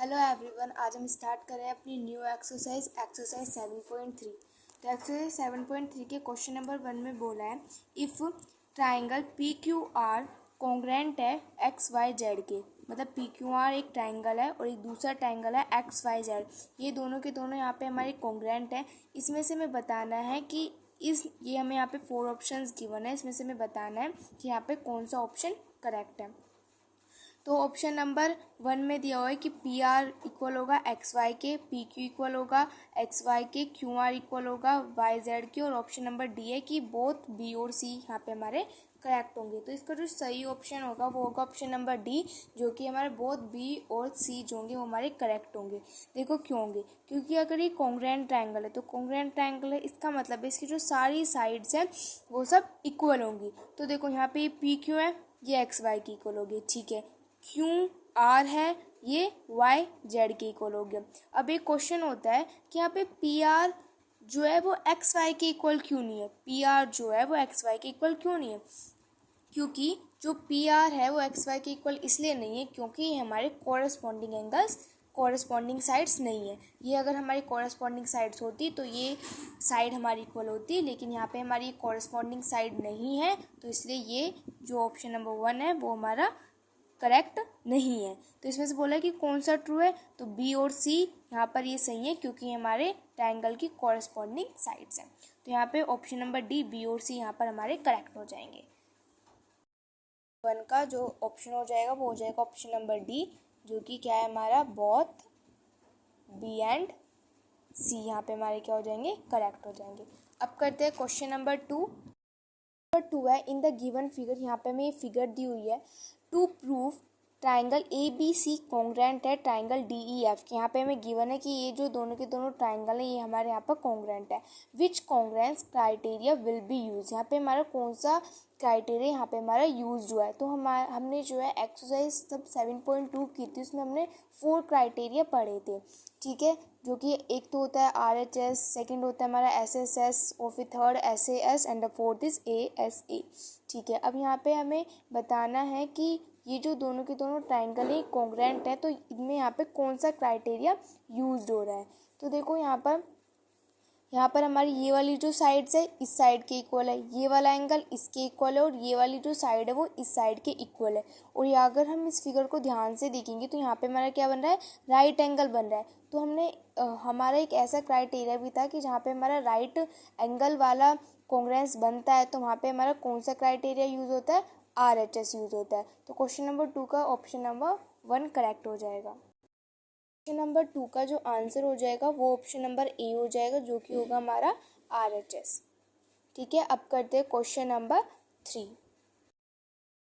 Hello everyone, आज हम start कर रहे हैं अपनी न्यू एक्सरसाइज 7.3। तो एक्सरसाइज 7.3 के क्वेश्चन नंबर 1 में बोला है if triangle P Q R congruent है एक्स वाई जेड के। मतलब पी क्यू आर एक ट्राइंगल है और एक दूसरा ट्राइंगल है एक्स वाई जेड। ये दोनों के दोनों यहाँ पे हमारे कॉन्ग्रेंट है। इसमें से हमें बताना है कि ये हमें यहाँ पे 4 ऑप्शंस गिवन है। इसमें से हमें बताना है कि यहाँ पे कौन सा ऑप्शन करेक्ट है। तो ऑप्शन नंबर 1 में दिया हुआ है कि पी आर इक्वल होगा एक्स वाई के, पी क्यू इक्वल होगा एक्स वाई के, क्यू आर इक्वल होगा वाई जेड के। और ऑप्शन नंबर डी है कि बोथ बी और सी यहाँ पे हमारे करेक्ट होंगे। तो इसका जो सही ऑप्शन होगा वो होगा ऑप्शन नंबर डी, जो कि हमारे बोथ बी और सी जो होंगे वो हमारे करेक्ट होंगे। देखो क्यों होंगे, क्योंकि अगर ये कॉन्ग्रेंट ट्राइंगल है तो कॉन्ग्रेंट ट्राइंगल है, इसका मतलब है इसकी जो सारी साइड्स हैं वो सब इक्वल होंगी। तो देखो यहाँ पे पी क्यू है, ये एक्स वाई की इक्वल होगी, ठीक है। क्यू आर है, ये वाई जेड के इक्वल हो गया। अब एक क्वेश्चन होता है कि यहाँ पे पी आर जो है वो एक्स वाई के इक्वल क्यों नहीं है। पी आर जो है वो एक्स वाई के इक्वल क्यों नहीं है, क्योंकि जो पी आर है वो एक्स वाई के इक्वल इसलिए नहीं है क्योंकि ये हमारे कॉरस्पॉन्डिंग एंगल्स कॉरस्पॉन्डिंग साइड्स नहीं है। ये अगर हमारी कॉरस्पॉन्डिंग साइड्स होती तो ये साइड हमारी इक्वल होती, लेकिन यहाँ पे हमारी कॉरस्पॉन्डिंग साइड नहीं है, तो इसलिए ये जो ऑप्शन नंबर 1 है वो हमारा करेक्ट नहीं है। तो इसमें से बोला है कि कौन सा ट्रू है, तो बी और सी यहाँ पर ये सही है क्योंकि हमारे ट्रायंगल की कॉरस्पॉन्डिंग साइड्स हैं। तो यहाँ पे ऑप्शन नंबर डी, बी और सी यहाँ पर हमारे करेक्ट हो जाएंगे। 1 का जो ऑप्शन हो जाएगा वो हो जाएगा ऑप्शन नंबर डी, जो कि क्या है हमारा बोथ बी एंड सी यहाँ पे हमारे क्या हो जाएंगे, करेक्ट हो जाएंगे। अब करते हैं क्वेश्चन नंबर 2। नंबर 2 है इन द गिवन फिगर, यहाँ पे हमें ये फिगर दी हुई है to prove triangle A B C congruent है ट्राइंगल डी ई एफ के। यहाँ पे हमें गिवन है कि ये जो दोनों के दोनों ट्राइंगल है ये हमारे यहाँ पर कॉन्ग्रेंट है। Which congruence criteria will be use, यहाँ पे हमारा कौन सा क्राइटेरिया यहाँ पे हमारा यूज हुआ है। तो हमने जो है एक्सरसाइज सब 7.2 की थी, उसमें हमने 4 क्राइटेरिया पढ़े थे, ठीक है। जो कि एक तो होता है RHS, सेकंड होता है हमारा SSS, और फिर third SAS and the fourth is ASA, ठीक है। अब यहाँ पे हमें बताना है कि ये जो दोनों के दोनों ट्राइंगल है कॉन्ग्रेंट है, तो इनमें यहाँ पे कौन सा क्राइटेरिया यूज हो रहा है। तो देखो यहाँ पर हमारी ये वाली जो साइड्स है इस साइड के इक्वल है, ये वाला एंगल इसके इक्वल है, और ये वाली जो साइड है वो इस साइड के इक्वल है। और ये अगर हम इस फिगर को ध्यान से देखेंगे तो यहाँ पे हमारा क्या बन रहा है, राइट एंगल बन रहा है। तो हमने हमारा एक ऐसा क्राइटेरिया भी था कि जहाँ पे हमारा राइट एंगल वाला कॉन्ग्रेंस बनता है, तो वहाँ पे हमारा कौन सा क्राइटेरिया यूज़ होता है, RHS यूज़ होता है। तो क्वेश्चन नंबर 2 का ऑप्शन नंबर 1 करेक्ट हो जाएगा। ऑप्शन नंबर 2 का जो आंसर हो जाएगा वो ऑप्शन नंबर ए हो जाएगा, जो कि होगा हमारा RHS, ठीक है। अब करते हैं क्वेश्चन नंबर 3।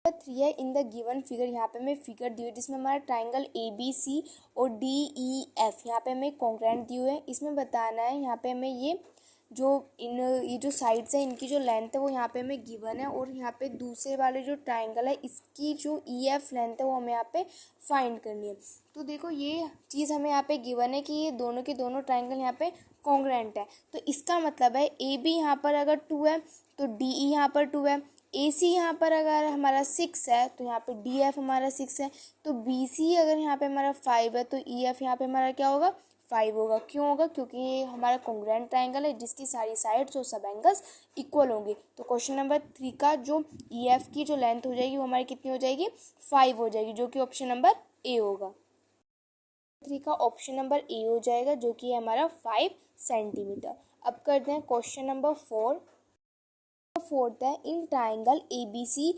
नंबर 3 है इन द गिवन फिगर, यहाँ पे हमें फिगर दी हुई है जिसमें हमारा ट्राइंगल ABC और DEF यहाँ पे हमें कॉन्ग्रेंट दी हुई है। इसमें बताना है यहाँ पे हमें ये जो साइड्स है इनकी जो लेंथ है वो यहाँ पे हमें गिवन है, और यहाँ पे दूसरे वाले जो ट्राइंगल है इसकी जो EF लेंथ है वो हमें यहाँ पे फाइंड करनी है। तो देखो ये चीज़ हमें यहाँ पे गिवन है कि ये दोनों के दोनों ट्राइंगल यहाँ पे कॉन्ग्रेंट है। तो इसका मतलब है AB यहाँ पर अगर 2 है तो DE यहाँ पर 2 है, AC यहाँ पर अगर हमारा 6 है तो यहाँ पे DF हमारा 6 है, तो BC अगर यहाँ पे हमारा 5 है तो EF यहाँ पे हमारा क्या होगा, 5 होगा। क्यों होगा, क्योंकि ये हमारा कॉन्ग्रेंट ट्राइंगल है जिसकी सारी साइड्स और सब एंगल्स इक्वल होंगे। तो क्वेश्चन नंबर 3 का जो EF की जो लेंथ हो जाएगी वो हमारी कितनी हो जाएगी, 5 हो जाएगी, जो कि ऑप्शन नंबर ए होगा। 3 का ऑप्शन नंबर ए हो जाएगा, जो कि है हमारा 5 सेंटीमीटर। अब करते हैं क्वेश्चन नंबर 4। फोर्थ है इन ट्राइंगल ABC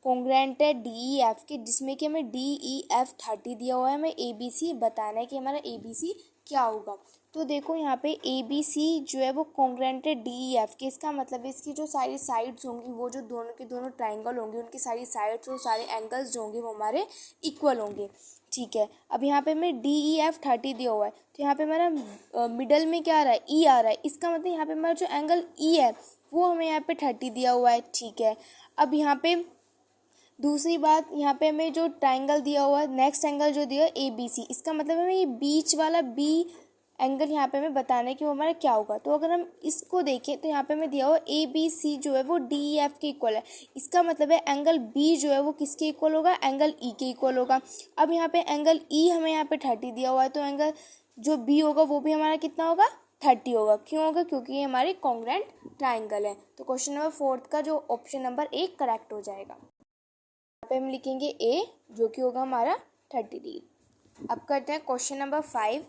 कॉन्ग्रेंट है DEF के, जिसमें कि हमें DEF 30 दिया हुआ है, हमें ABC बताना है कि हमारा ABC क्या होगा। तो देखो यहाँ पे ABC जो है वो कॉन्ग्रेंट है DEF के, इसका मतलब इसकी जो सारी साइड्स होंगी वो जो दोनों के दोनों ट्राइंगल होंगे उनकी सारी साइड्स और सारे एंगल्स जो होंगे वो हमारे इक्वल होंगे, ठीक है। अब यहाँ पे हमें DEF 30 दिया हुआ है, तो यहाँ पे हमारा मिडल में क्या आ रहा है, E आ रहा है, इसका मतलब यहाँ पे हमारा जो एंगल E है वो हमें यहाँ पे 30 दिया हुआ है, ठीक है। अब यहाँ पे दूसरी बात, यहाँ पे हमें जो ट्राइंगल दिया हुआ है नेक्स्ट एंगल जो दिया है ABC, इसका मतलब हमें ये बीच वाला B एंगल यहाँ पे हमें बताना है कि वो हमारा क्या होगा। तो अगर हम इसको देखें तो यहाँ पे हमें दिया हुआ ABC जो है वो DEF के इक्वल है। इसका मतलब है एंगल B जो है वो किसके इक्वल होगा, एंगल E के इक्वल होगा। अब यहाँ पे एंगल E हमें यहाँ पे 30 दिया हुआ है, तो एंगल जो B होगा वो भी हमारा कितना होगा, 30 होगा। क्यों होगा, क्योंकि ये हमारे कॉन्ग्रुएंट ट्राइंगल है। तो क्वेश्चन नंबर 4 का जो ऑप्शन नंबर 1 करेक्ट हो जाएगा। यहाँ पे हम लिखेंगे A जो कि होगा हमारा 30 डिग्री। अब करते हैं क्वेश्चन नंबर 5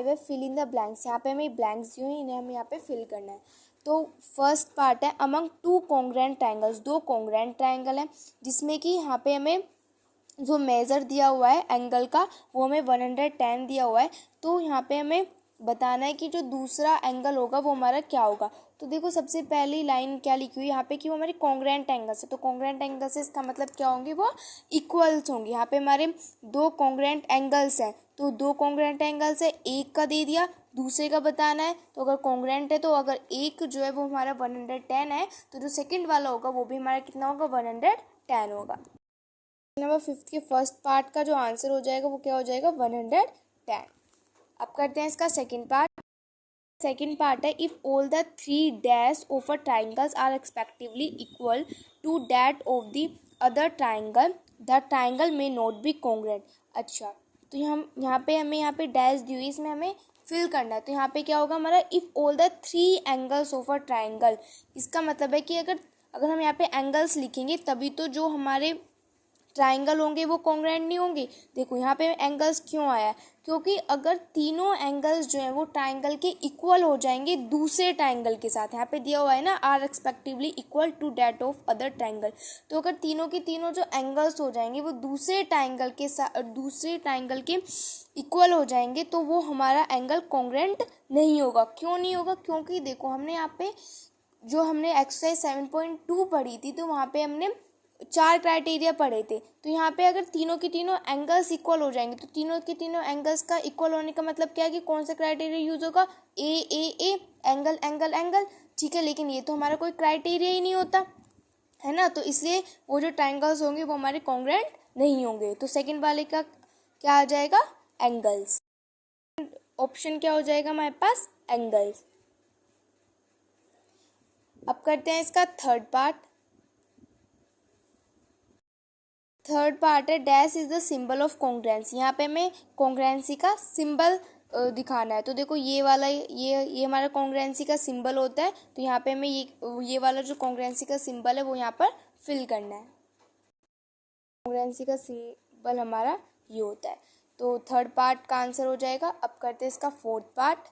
है फिल इन द ब्लैंक्स। यहाँ पे हमें ब्लैंक्स जो है इन्हें हमें यहाँ पे फिल करना है। तो फर्स्ट पार्ट है अमंग टू कॉन्ग्रुएंट ट्राइंगल्स, दो कॉन्ग्रुएंट ट्राइंगल है जिसमें कि यहाँ पे हमें जो मेज़र दिया हुआ है एंगल का वो हमें 110 दिया हुआ है। तो यहाँ पे हमें बताना है कि जो दूसरा एंगल होगा वो हमारा क्या होगा। तो देखो सबसे पहली लाइन क्या लिखी हुई है यहाँ पे कि वो हमारे कॉन्ग्रुएंट एंगल्स है। तो कॉन्ग्रुएंट एंगल्स है इसका मतलब क्या होंगे, वो इक्वल्स होंगे। यहाँ पे हमारे दो कॉन्ग्रुएंट एंगल्स हैं, तो दो कॉन्ग्रुएंट एंगल्स है, एक का दे दिया, दूसरे का बताना है। तो अगर कॉन्ग्रुएंट है तो अगर एक जो है वो हमारा 110 है तो जो सेकंड वाला होगा वो भी हमारा कितना होगा, 110 होगा। नंबर 5 के फर्स्ट पार्ट का जो आंसर हो जाएगा वो क्या हो जाएगा, 110। अब करते हैं इसका सेकंड पार्ट। सेकंड पार्ट है if all the three dash of a triangles are respectively equal to that of the other triangle the triangle may not be congruent. अच्छा, तो हम यहाँ पे हमें यहाँ पे डैश दी हुई, इसमें हमें फिल करना है। तो यहाँ पे क्या होगा हमारा, if all the three angles of a triangle. इसका मतलब है कि अगर हम यहाँ पे एंगल्स लिखेंगे तभी तो जो हमारे ट्राइंगल होंगे वो कॉन्ग्रुएंट नहीं होंगे। देखो यहाँ पे एंगल्स क्यों आया, क्योंकि अगर तीनों एंगल्स जो हैं वो ट्राइंगल के इक्वल हो जाएंगे दूसरे ट्राइंगल के साथ, यहाँ पे दिया हुआ है ना are respectively equal to that of other triangle. तो अगर तीनों के तीनों जो एंगल्स हो जाएंगे वो दूसरे ट्राइंगल के इक्वल हो जाएंगे तो वो हमारा एंगल कॉन्ग्रुएंट नहीं होगा। क्यों नहीं होगा, क्योंकि देखो हमने यहाँ पे जो हमने एक्सरसाइज 7.2 पढ़ी थी तो वहाँ पे हमने 4 क्राइटेरिया पढ़े थे। तो यहाँ पे अगर तीनों के तीनों एंगल्स इक्वल हो जाएंगे तो तीनों के तीनों एंगल्स का इक्वल होने का मतलब क्या है कि कौन सा क्राइटेरिया यूज होगा, ए एंगल एंगल एंगल, ठीक है। लेकिन ये तो हमारा कोई क्राइटेरिया ही नहीं होता है ना, तो इसलिए वो जो ट्राइंगल्स होंगे वो हमारे कॉन्ग्रुएंट नहीं होंगे। तो सेकंड वाले का क्या आ जाएगा, एंगल्स। ऑप्शन क्या हो जाएगा हमारे पास, एंगल्स। अब करते हैं इसका थर्ड पार्ट। थर्ड पार्ट है dash is the symbol of congruency. यहाँ पे हमें कॉन्ग्रुएंसी का सिंबल दिखाना है। तो देखो ये वाला ये हमारा कॉन्ग्रुएंसी का सिंबल होता है। तो यहाँ पे हमें ये वाला जो कॉन्ग्रुएंसी का सिंबल है वो यहाँ पर फिल करना है। कॉन्ग्रुएंसी का सिंबल हमारा ये होता है। तो थर्ड पार्ट का आंसर हो जाएगा। अब करते हैं इसका फोर्थ पार्ट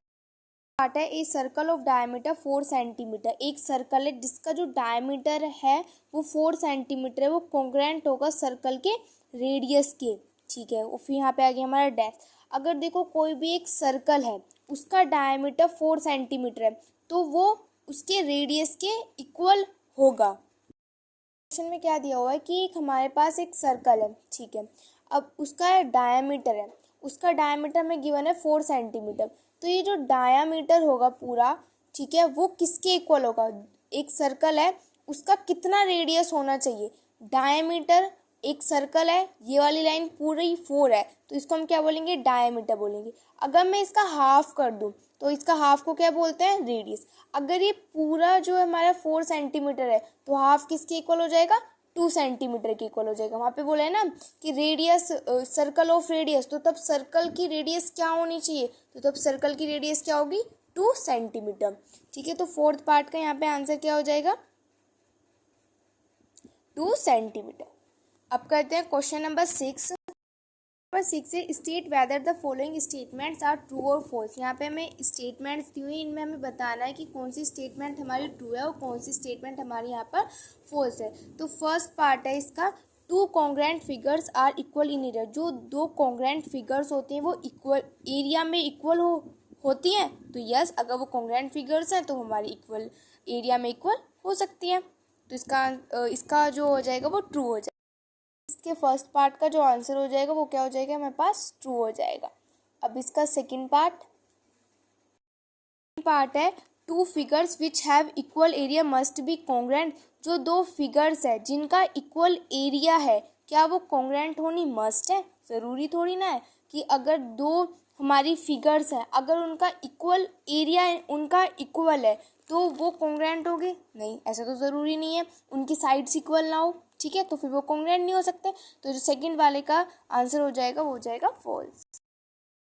है a circle of diameter 4 centimetre. एक सर्कल है जिसका जो डायमीटर है वो 4 सेंटीमीटर है, वो कॉन्ग्रुएंट होगा सर्कल के रेडियस के, ठीक है। और फिर यहाँ पे आ गया हमारा डैश। अगर देखो कोई भी एक सर्कल है उसका डायमीटर 4 सेंटीमीटर है तो वो उसके रेडियस के इक्वल होगा। क्वेश्चन में क्या दिया हुआ है कि एक हमारे पास एक सर्कल है, ठीक है। अब उसका डायमीटर है, उसका डायमीटर में गिवन है 4 सेंटीमीटर। तो ये जो डायामीटर होगा पूरा, ठीक है, वो किसके इक्वल होगा, एक सर्कल है उसका कितना रेडियस होना चाहिए। डायामीटर, एक सर्कल है, ये वाली लाइन पूरी 4 है तो इसको हम क्या बोलेंगे, डायामीटर बोलेंगे। अगर मैं इसका हाफ कर दूं तो इसका हाफ को क्या बोलते हैं, रेडियस। अगर ये पूरा जो हमारा 4 सेंटीमीटर है तो हाफ किसके इक्वल हो जाएगा, 2 सेंटीमीटर के इक्वल हो जाएगा। वहाँ पे बोला है ना कि रेडियस सर्कल ऑफ रेडियस, तो तब सर्कल की रेडियस क्या होनी चाहिए, तो तब सर्कल की रेडियस क्या होगी, 2 सेंटीमीटर, ठीक है। तो फोर्थ पार्ट का यहाँ पे आंसर क्या हो जाएगा, 2 सेंटीमीटर। अब करते हैं क्वेश्चन नंबर 6। नंबर 6 है state whether the following statements are true और फॉल्स। यहाँ पे हमें स्टेटमेंट्स दी हुई, इनमें हमें बताना है कि कौन सी स्टेटमेंट हमारी ट्रू है और कौन सी स्टेटमेंट हमारी यहाँ पर फॉल्स है। तो फर्स्ट पार्ट है इसका, 2 congruent figures are equal in area. जो 2 कॉन्ग्रुएंट फिगर्स होती हैं वो इक्वल एरिया में इक्वल होती हैं। तो यस, अगर वो कॉन्ग्रुएंट फिगर्स हैं तो हमारी इक्वल एरिया में इक्वल हो सकती हैं। तो इसका जो हो जाएगा वो ट्रू हो जाएगा। इसके फर्स्ट पार्ट का जो आंसर हो जाएगा वो क्या हो जाएगा, हमारे पास ट्रू हो जाएगा। अब इसका सेकंड पार्ट है 2 figures which have equal area must be congruent. जो 2 फिगर्स है जिनका इक्वल एरिया है क्या वो कॉन्ग्रुएंट होनी मस्ट है। ज़रूरी थोड़ी ना है कि अगर दो हमारी फिगर्स हैं, अगर उनका इक्वल एरिया उनका इक्वल है तो वो कॉन्ग्रुएंट होंगे, नहीं ऐसा तो ज़रूरी नहीं है, उनकी साइड्स इक्वल ना हो, ठीक है, तो फिर वो कॉन्ग्रुएंट नहीं हो सकते। तो जो सेकंड वाले का आंसर हो जाएगा वो हो जाएगा फॉल्स।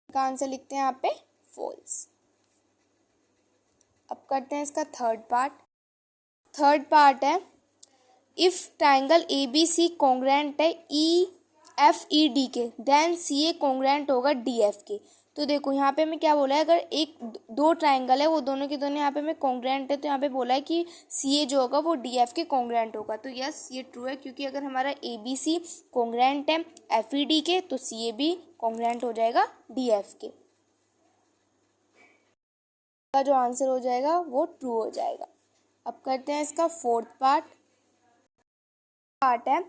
का आंसर लिखते हैं यहाँ पे फॉल्स। अब करते हैं इसका थर्ड पार्ट है if triangle A B C congruent है ई एफ ई डी के, देन सी ए कॉन्ग्रुएंट होगा डी एफ के। तो देखो यहाँ पे हमें क्या बोला है, अगर एक दो ट्राइंगल है वो दोनों के दोनों यहाँ पे हमें कॉन्ग्रुएंट है, तो यहाँ पे बोला है कि सी ए जो होगा वो डी एफ के कॉन्ग्रुएंट होगा। तो यस ये ट्रू है, क्योंकि अगर हमारा ए बी सी कॉन्ग्रुएंट है एफ ई डी के तो सी ए भी कॉन्ग्रुएंट हो जाएगा डी एफ के। का जो आंसर हो जाएगा वो ट्रू हो जाएगा। अब करते हैं इसका फोर्थ पार्ट है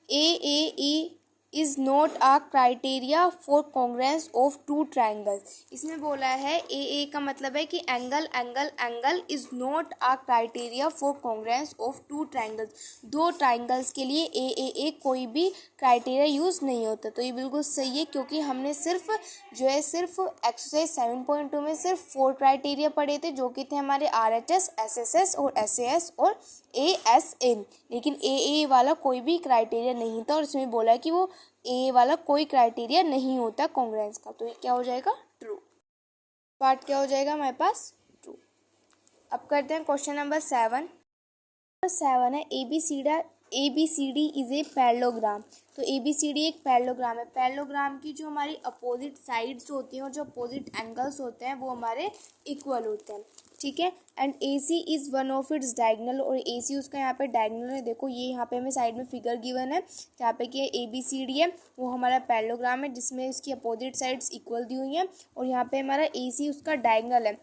A is not a criteria for congruence of two triangles. इसमें बोला है ए का मतलब है कि angle is not a criteria for congruence of two triangles. दो ट्राइंगल्स के लिए ए कोई भी क्राइटेरिया यूज़ नहीं होता। तो ये बिल्कुल सही है, क्योंकि हमने सिर्फ एक्सरसाइज 7.2 में सिर्फ 4 क्राइटेरिया पढ़े थे, जो कि थे हमारे RHS, SSS और SAS और ASN, लेकिन ए वाला कोई भी क्राइटेरिया नहीं था। और इसमें बोला है कि वो ए वाला कोई क्राइटेरिया नहीं होता कॉन्ग्रुएंस का। तो ये क्या हो जाएगा ट्रू। पार्ट क्या हो जाएगा हमारे पास ट्रू। अब करते हैं क्वेश्चन नंबर 7 है ABCD इज ए पैरेललोग्राम। तो ABCD एक पैरेललोग्राम है। पैरेललोग्राम की जो हमारी अपोजिट साइड्स होती हैं और जो अपोजिट एंगल्स होते हैं वो हमारे इक्वल होते हैं, ठीक है। And AC is one of its diagonal, और AC उसका यहाँ पे डायगोनल है। देखो ये यहाँ पे हमें साइड में फिगर गिवन है यहाँ पे कि ABCD है, वो हमारा पैरेललोग्राम है जिसमें इसकी अपोजिट साइड्स इक्वल दी हुई हैं, और यहाँ पे हमारा AC उसका डायगोनल है।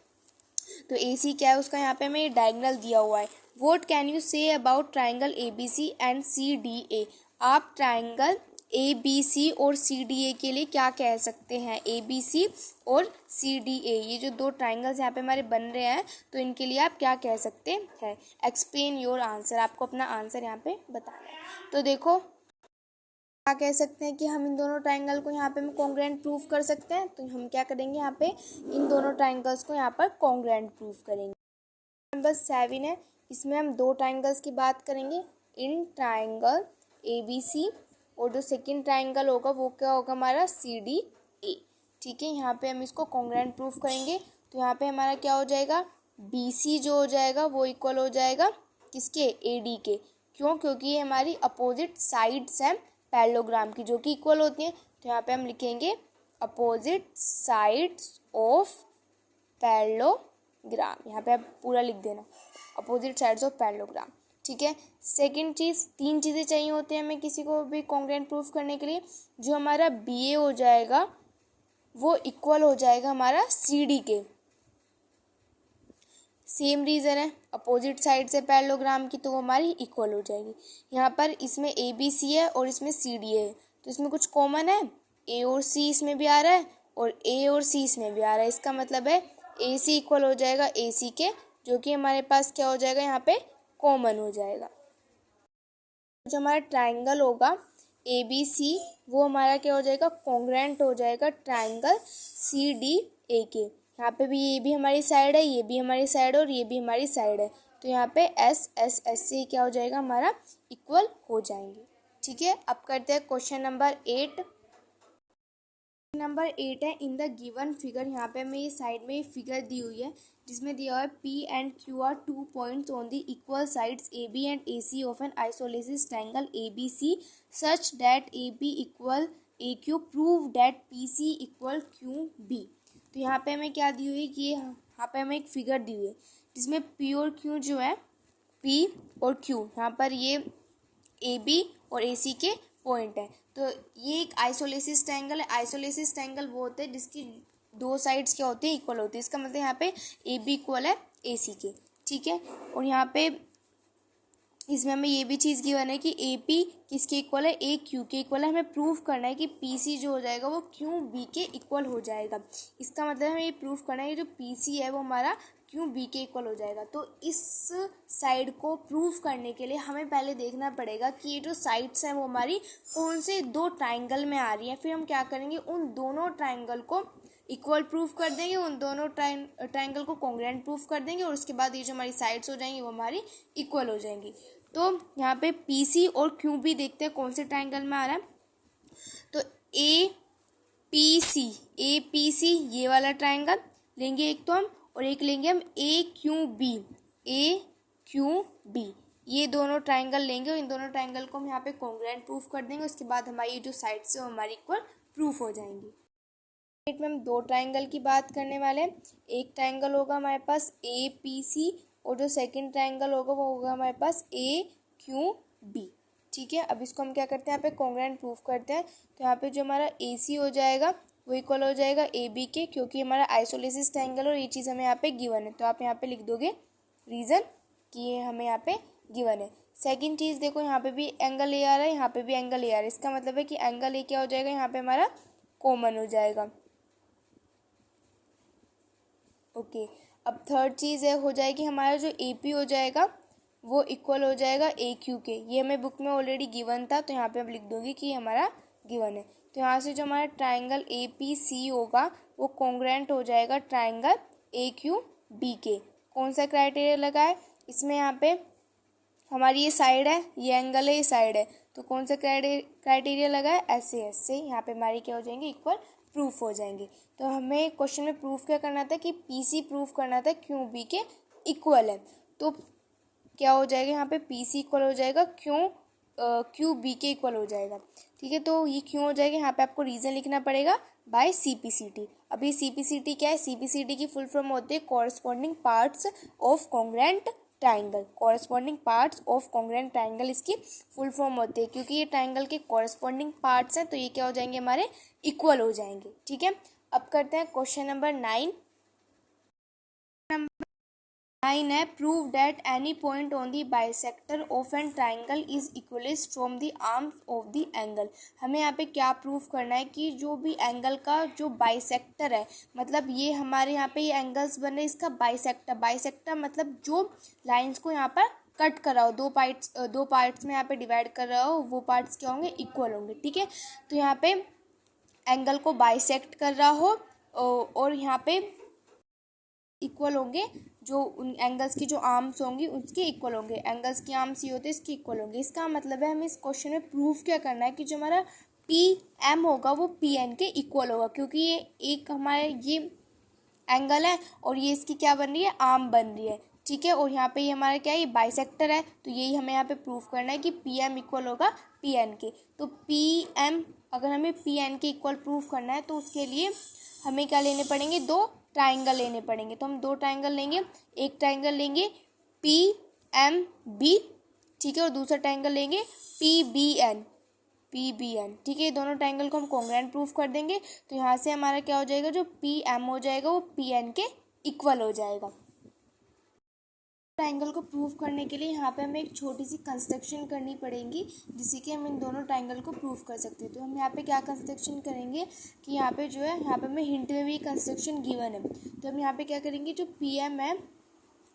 तो AC क्या है उसका यहाँ पे हमें डायगोनल दिया हुआ है। What can you say about triangle ABC and CDA? आप ट्राइंगल ABC और CDA के लिए क्या कह सकते हैं? ABC और CDA ये जो दो ट्राइंगल्स यहाँ पे हमारे बन रहे हैं, तो इनके लिए आप क्या कह सकते हैं? Explain your answer. आपको अपना आंसर यहाँ पे बताना है। तो देखो क्या कह सकते हैं कि हम इन दोनों ट्राइंगल को यहाँ पे हम कॉन्ग्रुएंट प्रूफ कर सकते हैं। तो हम क्या करेंगे, यहाँ पे इन दोनों ट्राइंगल्स को यहाँ पर कॉन्ग्रुएंट प्रूफ करेंगे। नंबर 7 है, इसमें हम दो ट्राइंगल्स की बात करेंगे, इन ट्राइंगल ABC, और जो सेकंड ट्राइंगल होगा वो क्या होगा हमारा CDA, ठीक है। यहाँ पे हम इसको कॉन्ग्रुएंट प्रूफ करेंगे। तो यहाँ पे हमारा क्या हो जाएगा, BC जो हो जाएगा वो इक्वल हो जाएगा किसके, AD के। क्यों, क्योंकि ये हमारी अपोजिट साइड्स हैं पैरेललोग्राम की, जो कि इक्वल होती हैं। तो यहाँ पे हम लिखेंगे अपोजिट साइड्स ऑफ पैरेललोग्राम। यहाँ पे आप पूरा लिख देना, अपोजिट साइड्स ऑफ पैरेललोग्राम, ठीक है। सेकंड चीज़, 3 चीज़ें चाहिए होती हैं हमें किसी को भी कॉन्ग्रुएंट प्रूफ करने के लिए। जो हमारा BA हो जाएगा वो इक्वल हो जाएगा हमारा CD के। सेम रीज़न है, अपोजिट साइड से पैरेललोग्राम की, तो वो हमारी इक्वल हो जाएगी। यहाँ पर इसमें ABC है और इसमें CDA है, तो इसमें कुछ कॉमन है, A और C इसमें भी आ रहा है और A और C इसमें भी आ रहा है। इसका मतलब है AC इक्वल हो जाएगा AC के, जो कि हमारे पास क्या हो जाएगा यहाँ पे कॉमन हो जाएगा। जो हमारा ट्राइंगल होगा ABC वो हमारा क्या हो जाएगा, कॉन्ग्रुएंट हो जाएगा ट्राइंगल CDA के। यहाँ पे भी ये भी हमारी साइड है, ये भी हमारी साइड है और ये भी हमारी साइड है। तो यहाँ पे S से क्या हो जाएगा हमारा इक्वल हो जाएंगे, ठीक है। अब करते हैं क्वेश्चन नंबर 8 है, इन द गिवन फिगर। यहाँ पे हमें ये साइड में फिगर दी हुई है जिसमें दिया हुआ है P and Q are 2 points on the equal sides AB and AC of an isosceles triangle ABC such that AB equal AQ, prove that PC equal QB। तो यहाँ पे हमें क्या दी हुई है कि यहाँ पे हमें एक फिगर दी हुई है जिसमें P और Q जो है, P और Q यहाँ पर ये AB और AC के पॉइंट है। तो ये एक आइसोलेसिस ट्रायंगल है। आइसोलेसिस ट्रायंगल वो होते हैं जिसकी दो साइड्स क्या होती है, इक्वल होती है। इसका मतलब यहाँ पे AB इक्वल है AC के, ठीक है। और यहाँ पे इसमें हमें ये भी चीज़ गिवन है कि AP किसके इक्वल है, ए क्यू के इक्वल है। हमें प्रूफ करना है कि पी सी जो हो जाएगा वो क्यू बी के इक्वल हो जाएगा। इसका मतलब हमें ये प्रूफ करना है कि जो पी सी है वो हमारा क्यू बी के इक्वल हो जाएगा। तो इस साइड को प्रूफ करने के लिए हमें पहले देखना पड़ेगा कि ये जो साइड्स हैं वो हमारी कौन से दो ट्राइंगल में आ रही हैं। फिर हम क्या करेंगे, उन दोनों ट्राइंगल को इक्वल प्रूफ कर देंगे, उन दोनों ट्राइंगल को कॉन्ग्रुएंट प्रूफ कर देंगे, और उसके बाद ये जो हमारी साइड्स हो जाएंगी वो हमारी इक्वल हो जाएंगी। तो यहाँ पे पी सी और क्यू बी देखते हैं कौन से ट्राइंगल में आ रहा है। तो ए पी सी ये वाला ट्राइंगल लेंगे एक तो हम, और एक लेंगे हम ए क्यू बी, ये दोनों ट्राइंगल लेंगे, और इन दोनों ट्राइंगल को हम यहाँ पे कॉन्ग्रुएंट प्रूफ कर देंगे। उसके बाद हमारी जो साइड्स है वो हमारी इक्वल प्रूफ हो जाएंगी। में हम दो ट्राइंगल की बात करने वाले हैं। एक ट्राइंगल होगा हमारे पास ए पी सी, और जो सेकंड ट्राइंगल होगा वो होगा हमारे पास ए क्यू बी। ठीक है, अब इसको हम क्या करते हैं, यहाँ पे कॉन्ग्रुएंट प्रूफ करते हैं। तो यहाँ पे जो हमारा ए सी हो जाएगा वो इक्वल हो जाएगा ए बी के, क्योंकि हमारा आइसोलेसिस ट्राइंगल और ये चीज़ हमें यहाँ पे गिवन है। तो आप यहाँ पे लिख दोगे रीज़न कि ये हमें यहाँ पे गिवन है। सेकंड चीज़ देखो, यहाँ पे भी एंगल ए आ रहा है, यहाँ पे भी एंगल ए आ रहा है। इसका मतलब है कि एंगल ए क्या हो जाएगा, यहाँ पे हमारा कॉमन हो जाएगा। ओके, अब थर्ड चीज़ है हो जाएगी हमारा जो ए पी हो जाएगा वो इक्वल हो जाएगा ए क्यू के। ये हमें बुक में ऑलरेडी गिवन था, तो यहाँ पे हम लिख दोगे कि हमारा गिवन है। तो यहाँ से जो हमारा ट्राइंगल ए पी सी होगा वो कॉन्ग्रुएंट हो जाएगा ट्राइंगल ए क्यू बी के। कौन सा क्राइटेरिया लगा है इसमें, यहाँ पे हमारी ये साइड है, ये एंगल है, ये साइड है, तो कौन सा क्राइटेरिया लगा है, ऐसे ऐसे यहाँ पे हमारी क्या हो जाएंगे, इक्वल प्रूफ हो जाएंगे। तो हमें क्वेश्चन में प्रूफ क्या करना था कि पी सी प्रूफ करना था क्यू बी के इक्वल है। तो क्या हो जाएगा, यहाँ पे पी सी इक्वल हो जाएगा क्यू बी के इक्वल हो जाएगा। ठीक है, तो ये क्यों हो जाएगा, यहाँ पे आपको रीज़न लिखना पड़ेगा by C P C T. अब ये सी पी सी टी क्या है, सी पी सी टी की फुल फॉर्म होती है corresponding parts of congruent triangle. Corresponding parts of congruent triangle इसकी फुल फॉर्म होती है, क्योंकि ये ट्राइंगल के कॉरस्पॉन्डिंग पार्ट्स हैं, तो ये क्या हो जाएंगे, हमारे इक्वल हो जाएंगे। ठीक है, अब करते हैं क्वेश्चन नंबर 9 है, prove that any point on the bisector of an triangle is equidistant from the arms of the angle. हमें यहाँ पे क्या प्रूफ करना है कि जो भी एंगल का जो बाइसेक्टर है, मतलब ये हमारे यहाँ पे ये एंगल्स बन रहे हैं, इसका बाइसेक्टर मतलब जो लाइंस को यहाँ पर कट कर रहा हो, दो पार्ट्स में यहाँ पे डिवाइड कर रहा हो, वो पार्ट्स क्या होंगे, इक्वल होंगे। ठीक है, तो यहाँ पे एंगल को बाइसेक्ट कर रहा हो और यहाँ पे इक्वल होंगे, जो उन एंगल्स की जो आर्म्स होंगी उसके इक्वल होंगे। एंगल्स की आर्म्स ये होते हैं, इसके इक्वल होंगे। इसका मतलब है हमें इस क्वेश्चन में प्रूफ क्या करना है कि जो हमारा पी एम होगा वो पी एन के इक्वल होगा, क्योंकि ये एक हमारे ये एंगल है और ये इसकी क्या बन रही है, आर्म बन रही है। ठीक है, और यहाँ पे ये हमारा क्या है, ये बाइसेक्टर है, तो यही हमें यहाँ पे प्रूफ करना है कि पी एम इक्वल होगा पी एन के। तो पी एम अगर हमें पी एन के इक्वल प्रूफ करना है तो उसके लिए हमें क्या लेने पड़ेंगे, दो ट्राइंगल लेने पड़ेंगे। तो हम दो ट्राइंगल लेंगे, एक ट्राइंगल लेंगे पी एम बी, ठीक है, और दूसरा ट्राइंगल लेंगे पी बी एन। ठीक है, ये दोनों ट्राइंगल को हम कॉन्ग्रुएंट प्रूफ कर देंगे। तो यहाँ से हमारा क्या हो जाएगा, जो पी एम हो जाएगा वो पी एन के इक्वल हो जाएगा। ट्राइंगल को प्रूफ करने के लिए यहाँ पे हमें एक छोटी सी कंस्ट्रक्शन करनी पड़ेगी, जिससे कि हम इन दोनों ट्राइंगल को प्रूफ कर सकते हैं। तो हम यहाँ पे क्या कंस्ट्रक्शन करेंगे कि यहाँ पे जो है, यहाँ पे हमें हिंट में भी कंस्ट्रक्शन गिवन है। तो हम यहाँ पे क्या करेंगे, जो पी एम है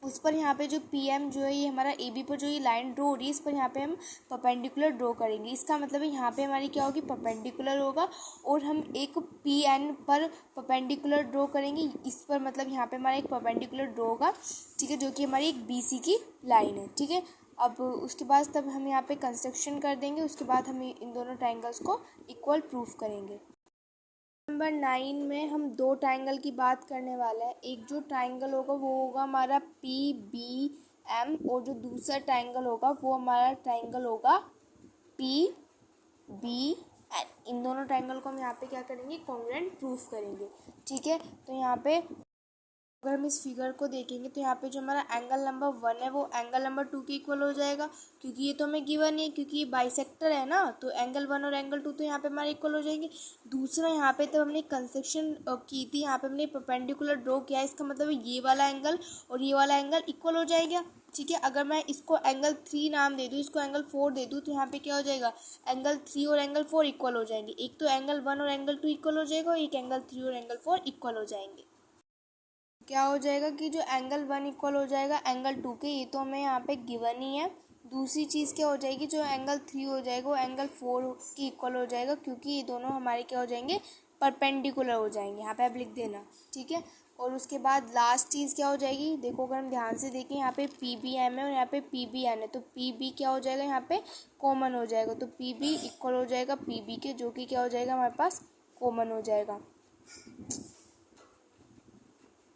उस पर यहाँ पे जो पी एम जो है, ये हमारा ए बी पर जो ये लाइन ड्रॉ हो रही है, इस पर यहाँ पे हम परपेंडिकुलर ड्रॉ करेंगे। इसका मतलब है यहाँ पे हमारी क्या होगी, परपेंडिकुलर होगा, और हम एक पी एन पर परपेंडिकुलर ड्रॉ करेंगे। इस पर मतलब यहाँ पे हमारा एक परपेंडिकुलर ड्रॉ होगा, ठीक है, जो कि हमारी एक बी सी की लाइन है। ठीक है, अब उसके बाद तब हम यहाँ पे कंस्ट्रक्शन कर देंगे, उसके बाद हम इन दोनों ट्राइंगल्स को इक्वल प्रूफ करेंगे। नंबर 9 में हम दो ट्राइंगल की बात करने वाले हैं। एक जो ट्राइंगल होगा वो होगा हमारा पी बी एम, और जो दूसरा ट्राइंगल होगा वो हमारा ट्राइंगल होगा पी बी एन। इन दोनों ट्राइंगल को हम यहाँ पे क्या करेंगे, कॉन्ग्रुएंट प्रूफ करेंगे। ठीक है, तो यहाँ पे अगर हम इस फिगर को देखेंगे तो यहाँ पे जो हमारा एंगल नंबर 1 है वो एंगल नंबर 2 के इक्वल हो जाएगा, क्योंकि ये तो हमें गिवन है, क्योंकि ये बाइसेक्टर है ना, तो एंगल 1 और एंगल 2 तो यहाँ पे हमारे इक्वल हो जाएंगे। दूसरा यहाँ पे तब हमने कंस्ट्रक्शन की थी, यहाँ पे हमने परपेंडिकुलर ड्रॉ किया है, इसका मतलब ये वाला एंगल और ये वाला एंगल इक्वल हो जाएगा। ठीक है। अगर मैं इसको एंगल 3 नाम दे दूँ, इसको एंगल 4 दे दूँ, तो यहाँ पे क्या हो जाएगा, एंगल 3 और एंगल 4 इक्वल हो जाएंगे। एक तो एंगल 1 और एंगल 2 इक्वल हो जाएगा और एक एंगल 3 और एंगल 4 इक्वल हो जाएंगे। क्या हो जाएगा कि जो एंगल 1 इक्वल हो जाएगा एंगल 2 के, ये तो हमें यहाँ पे गिवन ही है। दूसरी चीज़ क्या हो जाएगी, जो एंगल 3 हो जाएगा वो एंगल 4 की इक्वल हो जाएगा, क्योंकि ये दोनों हमारे क्या हो जाएंगे, परपेंडिकुलर हो जाएंगे। यहाँ पे आप लिख देना, ठीक है। और उसके बाद लास्ट चीज़ क्या हो जाएगी, देखो अगर हम ध्यान से देखें, यहाँ पे पी बी एम है और यहाँ पे पी बी एन है, तो पी बी क्या हो जाएगा, यहाँ पे कॉमन हो जाएगा, तो पी बी इक्वल हो जाएगा पी बी के, जो कि क्या हो जाएगा हमारे पास कॉमन हो जाएगा।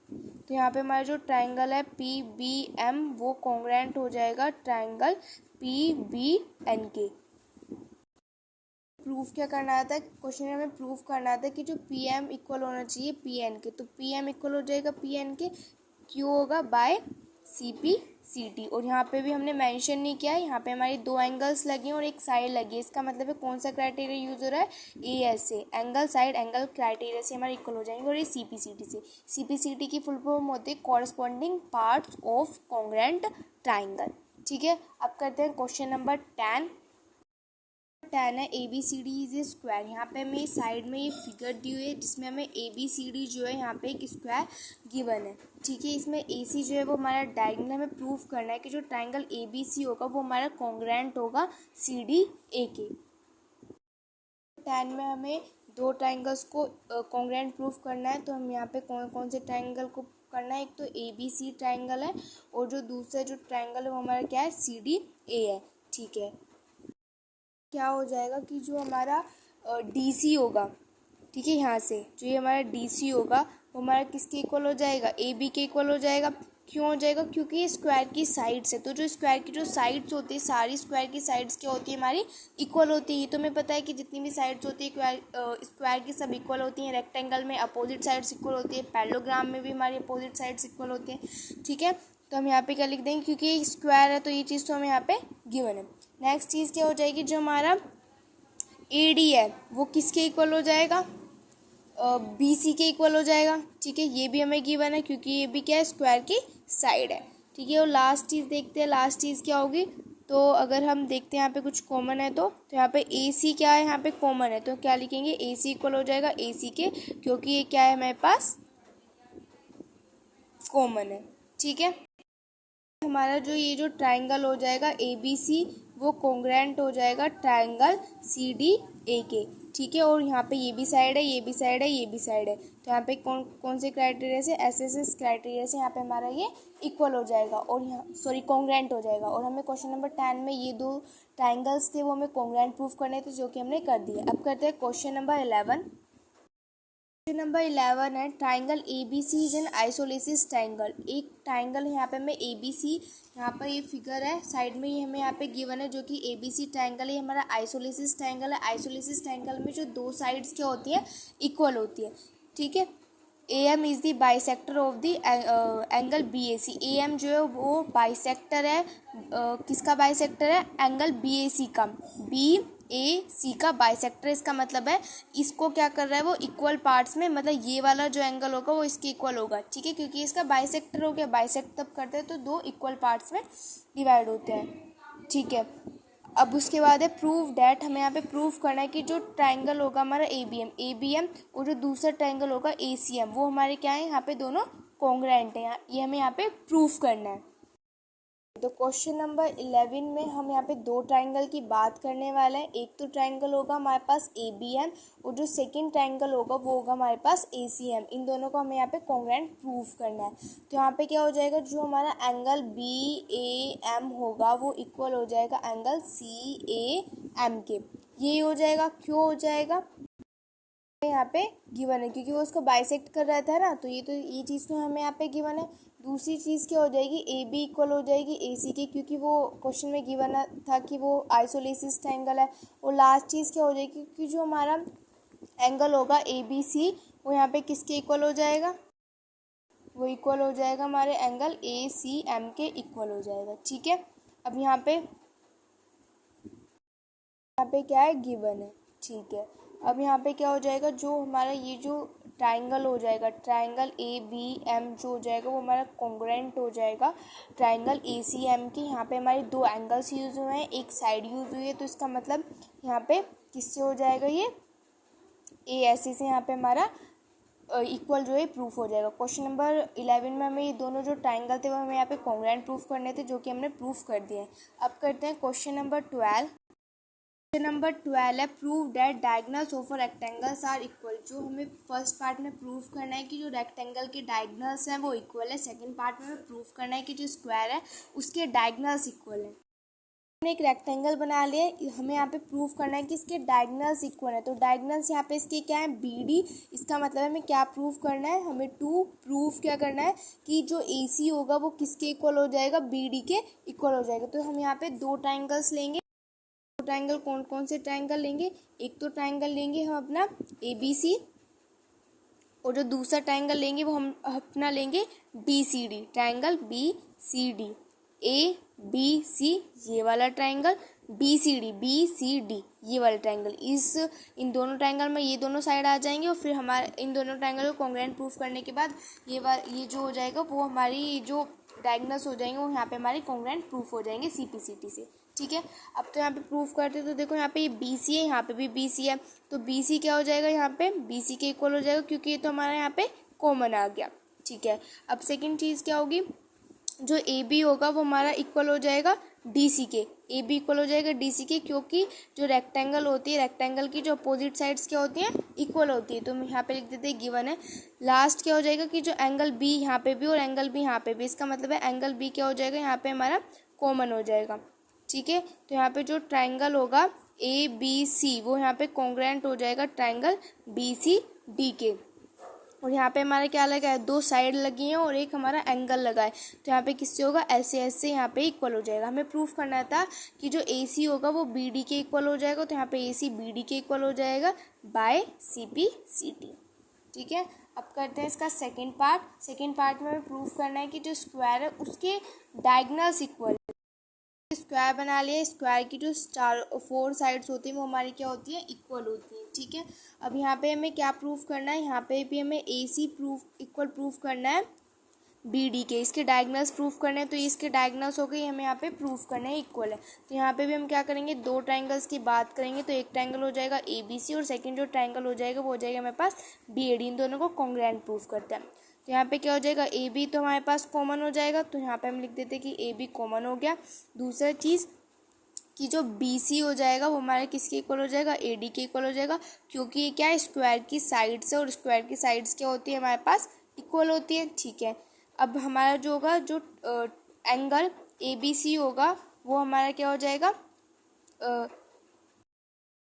तो यहाँ पे हमारा जो ट्रायंगल है पी बी एम वो कॉन्ग्रुएंट हो जाएगा ट्रायंगल पी बी एन के। प्रूफ क्या करना आता है, क्वेश्चन में हमें प्रूफ करना आता है कि जो पी एम इक्वल होना चाहिए पी एन के, तो पी एम इक्वल हो जाएगा पी एन के, क्यों होगा, by C P C T. और यहाँ पे भी हमने मेंशन नहीं किया है, यहाँ पे हमारी 2 एंगल्स लगे हैं और एक साइड लगी है। इसका मतलब है कौन सा क्राइटेरिया यूज हो रहा है, ए एस से, एंगल साइड एंगल क्राइटेरिया से हमारे इक्वल हो जाएंगे। और ये सी पी सी टी से, सी पी सी टी की फुल फॉर्म होती है corresponding parts of congruent triangle. ठीक है, अब करते हैं क्वेश्चन नंबर 10 है A B C D is a square. यहाँ पे हमें साइड में ये फिगर दी हुई है जिसमें हमें ए बी सी डी जो है यहाँ पे एक स्क्वायर गिवन है। ठीक है, इसमें ए सी जो है वो हमारा डायगोनल, हमें प्रूफ करना है कि जो ट्रायंगल ए बी सी होगा वो हमारा कॉन्ग्रुएंट होगा सी डी ए के। 10 में हमें 2 ट्रायंगल्स को कॉन्ग्रुएंट प्रूफ करना है, तो हम यहाँ पे कौन कौन से ट्रायंगल को करना है, एक तो ए बी सी ट्रायंगल है और जो दूसरा जो ट्रायंगल है वो हमारा क्या है, सी डी ए है। ठीक है, क्या हो जाएगा कि जो हमारा डी सी होगा, ठीक है, यहाँ से जो ये हमारा डी सी होगा वो हमारा किसके इक्वल हो जाएगा, ए बी के इक्वल हो जाएगा। क्यों हो जाएगा, क्योंकि ये स्क्वायर की साइड्स है, तो जो स्क्वायर की जो साइड्स होती है, सारी स्क्वायर की साइड्स क्या होती है, हमारी इक्वल होती है। ये तो हमें पता है कि जितनी भी साइड्स होती है स्क्वायर की सब इक्वल होती हैं। रेक्टेंगल में अपोजिट साइड्स इक्वल होती है, पैरेललोग्राम में भी हमारी अपोजिट साइड्स इक्वल होती हैं। ठीक है, तो हम यहाँ पे क्या लिख देंगे, क्योंकि ये स्क्वायर है तो ये चीज़ तो हमें यहाँ पे गिवन है। नेक्स्ट चीज़ क्या हो जाएगी, जो हमारा ए डी है वो किसके इक्वल हो जाएगा, बी सी के इक्वल हो जाएगा। ठीक है, ये भी हमें गिवन है क्योंकि ये भी क्या है, स्क्वायर की साइड है। ठीक है, और लास्ट चीज़ देखते हैं, लास्ट चीज़ क्या होगी, तो अगर हम देखते हैं यहाँ पे कुछ कॉमन है तो यहाँ पे ए सी क्या है, यहाँ पे कॉमन है, तो क्या लिखेंगे, ए सी इक्वल हो जाएगा ए सी के, क्योंकि ये क्या है हमारे पास कॉमन है। ठीक है, हमारा जो ये जो ट्रायंगल हो जाएगा ए बी सी वो कॉन्ग्रुएंट हो जाएगा ट्रायंगल सी डी ए के। ठीक है, और यहाँ पे ये भी साइड है, ये भी साइड है, ये भी साइड है, तो यहाँ पे कौन कौन से क्राइटेरिया से, एस एस एस क्राइटेरिया से यहाँ पे हमारा ये इक्वल हो जाएगा और यहाँ सॉरी कॉन्ग्रुएंट हो जाएगा। और हमें क्वेश्चन नंबर 10 में ये 2 ट्राइंगल्स थे वो हमें कॉन्ग्रुएंट प्रूफ करने थे, जो कि हमने कर दिया। अब करते हैं क्वेश्चन नंबर 11। क्वेश्चन नंबर 11 है, triangle A B C is an isosceles triangle. एक ट्राइंगल है यहाँ पे हमें ए बी सी, यहाँ पर ये फिगर है, साइड में ये हमें यहाँ पे गिवन है जो कि ए बी सी ट्राइंगल है, हमारा आइसोलेसिस ट्राइंगल है। आइसोलेसिस ट्राइंगल में जो 2 साइड्स क्या होती है, इक्वल होती है। ठीक है, A M is the bisector of the angle B A C. A M जो है वो बाइसेक्टर है, किसका बाइसेक्टर है, एंगल बी ए सी का, बी ए सी का बाइसेक्टर। इसका मतलब है इसको क्या कर रहा है वो इक्वल पार्ट्स में, मतलब ये वाला जो एंगल होगा वो इसके इक्वल होगा। ठीक है, क्योंकि इसका बाइसेक्टर हो गया, बाइसेक्ट तब करते हैं तो 2 इक्वल पार्ट्स में डिवाइड होते हैं। ठीक है, अब उसके बाद है प्रूव डैट, हमें यहाँ पे प्रूफ करना है कि जो ट्राइंगल होगा हमारा ए बी एम और जो दूसरा ट्राइंगल होगा ए सी एम वो हमारे क्या है, यहाँ पे दोनों कॉन्ग्रुएंट हैं। ये हमें यहाँ पे प्रूफ करना है। तो क्वेश्चन नंबर 11 में हम यहाँ पे 2 ट्राइंगल की बात करने वाले हैं। एक तो ट्राइंगल होगा हमारे पास ए बी एम और जो सेकंड ट्राइंगल होगा वो होगा हमारे पास ए सी एम। इन दोनों को हमें यहाँ पे कॉन्ग्रुएंट प्रूफ करना है। तो यहाँ पे क्या हो जाएगा, जो हमारा एंगल बी ए एम होगा वो इक्वल हो जाएगा एंगल सी ए एम के। ये हो जाएगा, क्यों हो जाएगा, यहाँ पे गिवन है क्योंकि वो उसको बाइसेक्ट कर रहा था ना, तो ये चीज़ तो हमें यहाँ पे गिवन है। दूसरी चीज़ क्या हो जाएगी, ए बी इक्वल हो जाएगी ए सी की, क्योंकि वो क्वेश्चन में गिवन था कि वो आइसोलेसिस ट्रायंगल है। और लास्ट चीज़ क्या हो जाएगी, क्योंकि जो हमारा एंगल होगा ए बी सी वो यहाँ पे किसके इक्वल हो जाएगा, वो इक्वल हो जाएगा हमारे एंगल ए सी एम के इक्वल हो जाएगा। ठीक है, अब यहाँ पे क्या है, गिवन है। ठीक है, अब यहाँ पे क्या हो जाएगा, जो हमारा ये जो ट्राइंगल हो जाएगा, ट्राइंगल ए बी एम जो हो जाएगा वो हमारा कॉन्ग्रुएंट हो जाएगा ट्राइंगल ए सी एम के। यहाँ पे हमारे दो एंगल्स यूज़ हुए हैं, एक साइड यूज़ हुई है, तो इसका मतलब यहाँ पे किससे हो जाएगा, ये ए ऐसे से यहाँ पे हमारा इक्वल जो है प्रूफ हो जाएगा। क्वेश्चन नंबर 11 में हमें ये दोनों जो ट्राइंगल थे वो हमें यहाँ पे कॉन्ग्रुएंट प्रूफ करने थे, जो कि हमने प्रूफ कर दिए हैं। अब करते हैं क्वेश्चन नंबर 12। क्वेश्चन नंबर 12 है, prove that diagonals of rectangles are equal. जो हमें फर्स्ट पार्ट में प्रूफ करना है कि जो रेक्टेंगल के डायगोनल्स हैं वो इक्वल है। सेकंड पार्ट में हमें प्रूफ करना है कि जो स्क्वायर है उसके डायगोनल्स इक्वल है। हमने एक रेक्टेंगल बना लिया, हमें यहाँ पे प्रूफ करना है कि इसके डायगोनल्स इक्वल है। तो डायगोनल्स यहाँ पे इसके क्या है, बी डी। इसका मतलब हमें क्या प्रूफ करना है, हमें टू प्रूफ क्या करना है कि जो ए सी होगा वो किसके इक्वल हो जाएगा, बी डी के इक्वल हो जाएगा। तो हम यहाँ पे दो ट्राइंगल्स लेंगे। दो ट्राइंगल कौन कौन से ट्राइंगल लेंगे, एक तो ट्राइंगल लेंगे हम अपना ए बी सी, और जो दूसरा ट्राइंगल लेंगे वो हम अपना लेंगे B C D, triangle B C D. A B C ये वाला ट्राइंगल, बी सी डी ये वाला ट्राइंगल। इन दोनों ट्राइंगल में ये दोनों साइड आ जाएंगे, और फिर हमारे इन दोनों ट्राइंगल को कॉन्ग्रुएंट प्रूफ करने के बाद ये जो हो जाएगा वो हमारी जो डायगोनल्स हो जाएंगे वो यहाँ पे हमारे कॉन्ग्रुएंट प्रूफ हो जाएंगे CP/CT से। ठीक है, अब तो यहाँ पे प्रूफ करते तो देखो यहाँ पे ये बी सी है, यहाँ पे भी बी सी है, तो बी सी क्या हो जाएगा, यहाँ पे बी सी के इक्वल हो जाएगा, क्योंकि ये तो हमारा यहाँ पे कॉमन आ गया। ठीक है, अब सेकेंड चीज़ क्या होगी, जो ए बी होगा वो हमारा इक्वल हो जाएगा डी सी के। ए बी इक्वल हो जाएगा डी सी के, क्योंकि जो रेक्टेंगल होती है, रेक्टेंगल की जो अपोजिट साइड्स क्या होती हैं, इक्वल होती है। तो हम यहाँ पे लिख देते हैं गिवन है। लास्ट क्या हो जाएगा कि जो एंगल बी यहाँ पे भी और एंगल बी यहाँ पे भी, इसका मतलब है एंगल बी क्या हो जाएगा, यहाँ पे हमारा कॉमन हो जाएगा। ठीक है, तो यहाँ पे जो ट्राइंगल होगा ए बी सी वो यहाँ पे कॉन्ग्रुएंट हो जाएगा ट्राइंगल बी सी डी के। और यहाँ पे हमारा क्या लगा है, दो साइड लगी हैं और एक हमारा एंगल लगा है, तो यहाँ पे किससे होगा, ऐसे ऐसे यहाँ पे इक्वल हो जाएगा। हमें प्रूफ करना था कि जो ए सी होगा वो बी डी के इक्वल हो जाएगा, तो यहाँ पे ए सी बी डी के इक्वल हो जाएगा बाय CP/CT। ठीक है, अब करते हैं इसका सेकेंड पार्ट। सेकेंड पार्ट में हमें प्रूफ करना है कि जो स्क्वायर है उसके डायगोनल्स इक्वल। स्क्वायर बना लिया, स्क्वायर की जो फोर साइड्स होती हैं वो हमारी क्या होती है, इक्वल होती हैं। ठीक है, अब यहाँ पे हमें क्या प्रूफ करना है, यहाँ पे भी हमें ए सी प्रूफ करना है बी डी के। इसके डायगोनल्स प्रूफ करने हैं, तो इसके डायगोनल्स हो गए, हमें यहाँ पे प्रूफ करना है इक्वल है। तो यहाँ पे भी हम क्या करेंगे, दो ट्राइंगल्स की बात करेंगे, तो एक ट्राइंगल हो जाएगा ए बी सी और सेकेंड जो ट्राइंगल हो जाएगा वो हो जाएगा हमारे पास बी ए डी। इन दोनों को कॉन्ग्रुएंट प्रूफ करते हैं। तो यहाँ पे क्या हो जाएगा, ए बी तो हमारे पास कॉमन हो जाएगा, तो यहाँ पे हम लिख देते हैं कि ए बी कॉमन हो गया। दूसरा चीज़ कि जो बी सी हो जाएगा वो हमारे किसके इक्वल हो जाएगा, ए डी के इक्वल हो जाएगा, क्योंकि ये क्या है, स्क्वायर की साइड्स है, और स्क्वायर की साइड्स क्या होती है हमारे पास, इक्वल होती है। ठीक है, अब हमारा जो होगा, जो एंगल ए बी सी होगा वो हमारा क्या हो जाएगा,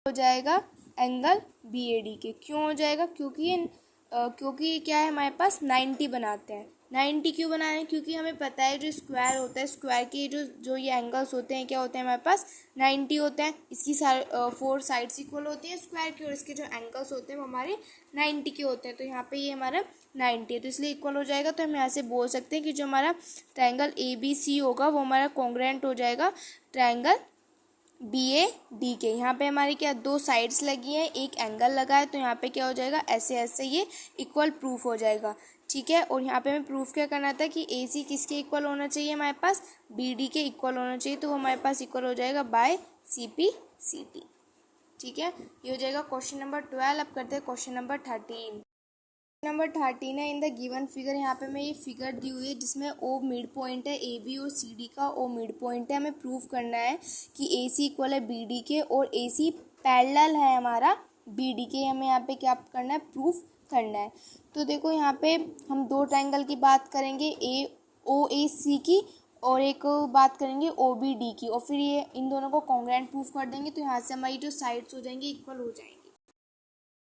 हो जाएगा एंगल बी ए डी के। क्यों हो जाएगा, क्योंकि ये क्या है, हमारे पास 90 बनाते हैं। 90 क्यों बना रहे हैं, क्योंकि हमें पता है जो स्क्वायर होता है, स्क्वायर के जो ये एंगल्स होते हैं क्या होते हैं हमारे पास, 90 होते हैं। इसकी फोर साइड्स इक्वल होती हैं स्क्वायर की, और इसके जो एंगल्स होते हैं वो हमारे 90 के होते हैं। तो यहाँ पे ये हमारा 90 है, तो इसलिए इक्वल हो जाएगा। तो हम यहाँ से बोल सकते हैं कि जो हमारा ट्राइंगल ए बी सी होगा वो हमारा कॉन्ग्रुएंट हो जाएगा ट्राइंगल बी ए डी के। यहाँ पे हमारी क्या, दो साइड्स लगी हैं, एक एंगल लगा है, तो यहाँ पे क्या हो जाएगा, ऐसे ऐसे ये इक्वल प्रूफ हो जाएगा। ठीक है, और यहाँ पे हमें प्रूफ क्या करना था कि ए सी किसके इक्वल होना चाहिए, हमारे पास बी डी के इक्वल होना चाहिए, तो वो हमारे पास इक्वल हो जाएगा बाय CP/CT। ठीक है, ये हो जाएगा क्वेश्चन नंबर 12। अब करते हैं क्वेश्चन नंबर 13। नंबर 13 है, इन द गिवन फिगर। यहाँ पे मैं ये फिगर दी हुई है जिसमें ओ मिड पॉइंट है, ए बी और सी डी का ओ मिड पॉइंट है। हमें प्रूफ करना है कि ए सी इक्वल है बी डी के और ए सी पैरेलल है हमारा बी डी के। हमें यहाँ पे क्या करना है, प्रूफ करना है। तो देखो यहाँ पे हम दो ट्राइंगल की बात करेंगे, ए सी की, और एक बात करेंगे ओ बी डी की, और फिर ये इन दोनों को कॉन्ग्रुएंट प्रूफ कर देंगे, तो यहाँ से हमारी जो साइड्स हो जाएंगी इक्वल हो जाएंगी।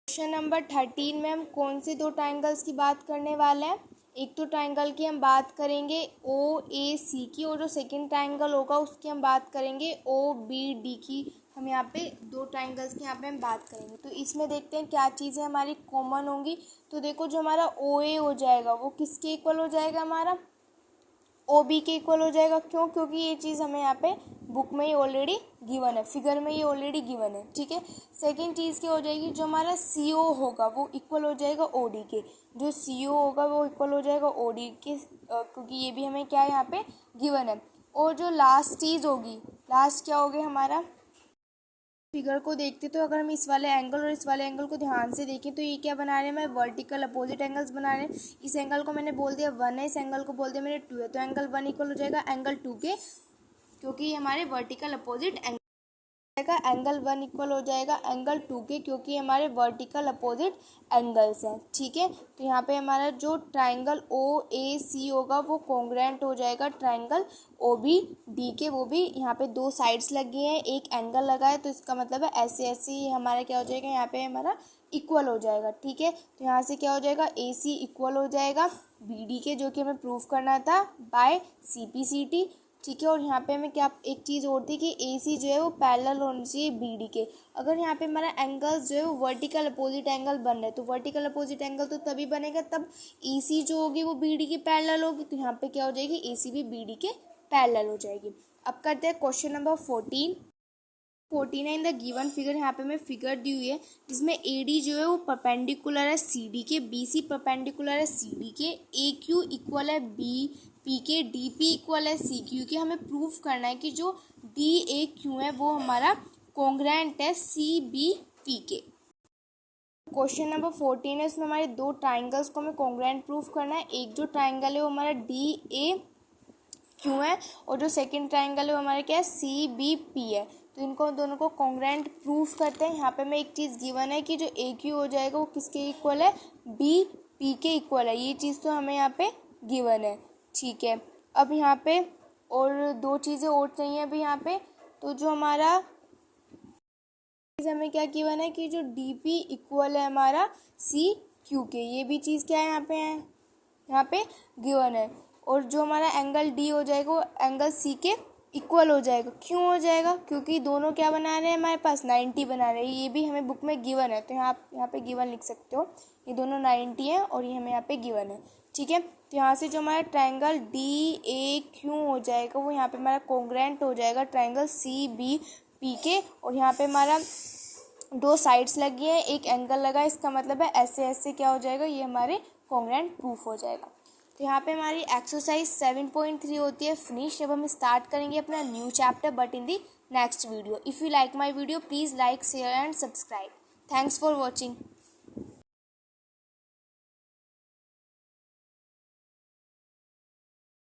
क्वेश्चन नंबर 13 में हम कौन से दो ट्राइंगल्स की बात करने वाले हैं, एक तो ट्राइंगल की हम बात करेंगे ओ ए सी की, और जो सेकंड ट्राइंगल होगा उसकी हम बात करेंगे ओ बी डी की। हम यहाँ पे दो ट्राइंगल्स की यहाँ पे हम बात करेंगे। तो इसमें देखते हैं क्या चीज़ें हमारी कॉमन होंगी। तो देखो जो हमारा ओ ए हो जाएगा वो किसके इक्वल हो जाएगा, हमारा ओ बी के इक्वल हो जाएगा। क्यों? क्योंकि ये चीज़ हमें यहाँ पे बुक में ही ऑलरेडी गिवन है, फिगर में ही ऑलरेडी गिवन है। ठीक है। सेकंड चीज़ क्या हो जाएगी, जो हमारा सी ओ होगा वो इक्वल हो जाएगा ओ डी के। जो सी ओ होगा वो इक्वल हो जाएगा ओ डी के, क्योंकि ये भी हमें क्या है यहाँ पे गिवन है। और जो लास्ट चीज़ होगी, लास्ट क्या होगी हमारा, फिगर को देखते तो अगर हम इस वाले एंगल और इस वाले एंगल को ध्यान से देखें तो ये क्या बना रहे हैं, मैं वर्टिकल अपोजिट एंगल्स बना रहे हैं। इस एंगल को मैंने बोल दिया 1 है, इस एंगल को बोल दिया मैंने 2 है, तो एंगल 1 इक्वल हो जाएगा एंगल 2 के, क्योंकि ये हमारे वर्टिकल अपोजिट एंगल जाएगा। एंगल 1 इक्वल हो जाएगा एंगल 2 के, क्योंकि हमारे वर्टिकल अपोजिट एंगल्स हैं। ठीक है। तो यहाँ पे हमारा जो ट्राइंगल ओ ए सी होगा वो कॉन्ग्रुएंट हो जाएगा ट्राइंगल ओ बी डी के। वो भी यहाँ पे दो साइड्स लगी हैं, एक एंगल लगा है, तो इसका मतलब है ऐसे ऐसे हमारा क्या हो जाएगा, यहाँ पे हमारा इक्वल हो जाएगा। ठीक है। तो यहाँ से क्या हो जाएगा, ए सी इक्वल हो जाएगा बी डी के, जो कि हमें प्रूफ करना था by C P C T. ठीक है। और यहाँ पे हमें क्या एक चीज़ और थी कि ए सी जो है वो पैरेलल होनी चाहिए बी डी के। अगर यहाँ पे हमारा एंगल्स जो है वो वर्टिकल अपोजिट एंगल बन रहे हैं, तो वर्टिकल अपोजिट एंगल तो तभी बनेगा तब ए सी जो होगी वो बी डी के पैरेलल होगी। तो यहाँ पे क्या हो जाएगी, ए सी भी बी डी के पैरेलल हो जाएगी। अब करते हैं क्वेश्चन नंबर 14 है। इन द गिवन फिगर, यहाँ पे हमें फिगर दी हुई है जिसमें ए डी जो है वो परपेंडिकुलर है सी डी के, बी सी परपेंडिकुलर है सी डी के, ए क्यू इक्वल है बी पी के, डी पी इक्वल है सी क्यू के। हमें प्रूफ करना है कि जो डी ए क्यू है वो हमारा कॉन्ग्रुएंट है सी बी पी के। क्वेश्चन नंबर 14 है, इसमें हमारे दो ट्राइंगल्स को हमें कॉन्ग्रुएंट प्रूफ करना है। एक जो ट्राइंगल है वो हमारा डी ए क्यू है, और जो सेकंड ट्राइंगल है वो हमारा क्या है, सी बी पी है। तो इनको दोनों को कॉन्ग्रुएंट प्रूफ करते हैं। यहाँ पे हमें एक चीज़ गिवन है कि जो ए क्यू हो जाएगा वो किसके इक्वल है, बी पी के इक्वल है। ये चीज़ तो हमें यहाँ पे गिवन है। ठीक है। अब यहाँ पे और दो चीज़ें और चाहिए अभी यहाँ पे, तो जो हमारा हमें क्या गिवन है कि जो डी पी इक्वल है हमारा सी क्यू के, ये भी चीज़ क्या है यहाँ पे गिवन है। और जो हमारा एंगल डी हो जाएगा वो एंगल सी के इक्वल हो जाएगा। क्यों हो जाएगा, क्योंकि दोनों क्या बना रहे हैं हमारे पास 90 बना रहे हैं। ये भी हमें बुक में गिवन है, तो यहाँ पे गिवन लिख सकते हो, ये दोनों 90 है और ये हमें यहाँ पे गिवन है। ठीक है। तो यहाँ से जो हमारा ट्राइंगल डी ए क्यू हो जाएगा वो यहाँ पे हमारा कॉन्ग्रुएंट हो जाएगा ट्राइंगल सी बी पी के। और यहाँ पे हमारा दो साइड्स लगी है, एक एंगल लगा है, इसका मतलब है ऐसे ऐसे क्या हो जाएगा, ये हमारे कॉन्ग्रुएंट प्रूफ हो जाएगा। तो यहाँ पे हमारी एक्सरसाइज 7.3 होती है फिनिश। अब हम स्टार्ट करेंगे अपना new chapter but in the next video. If you like my video please like share and subscribe. Thanks for watching.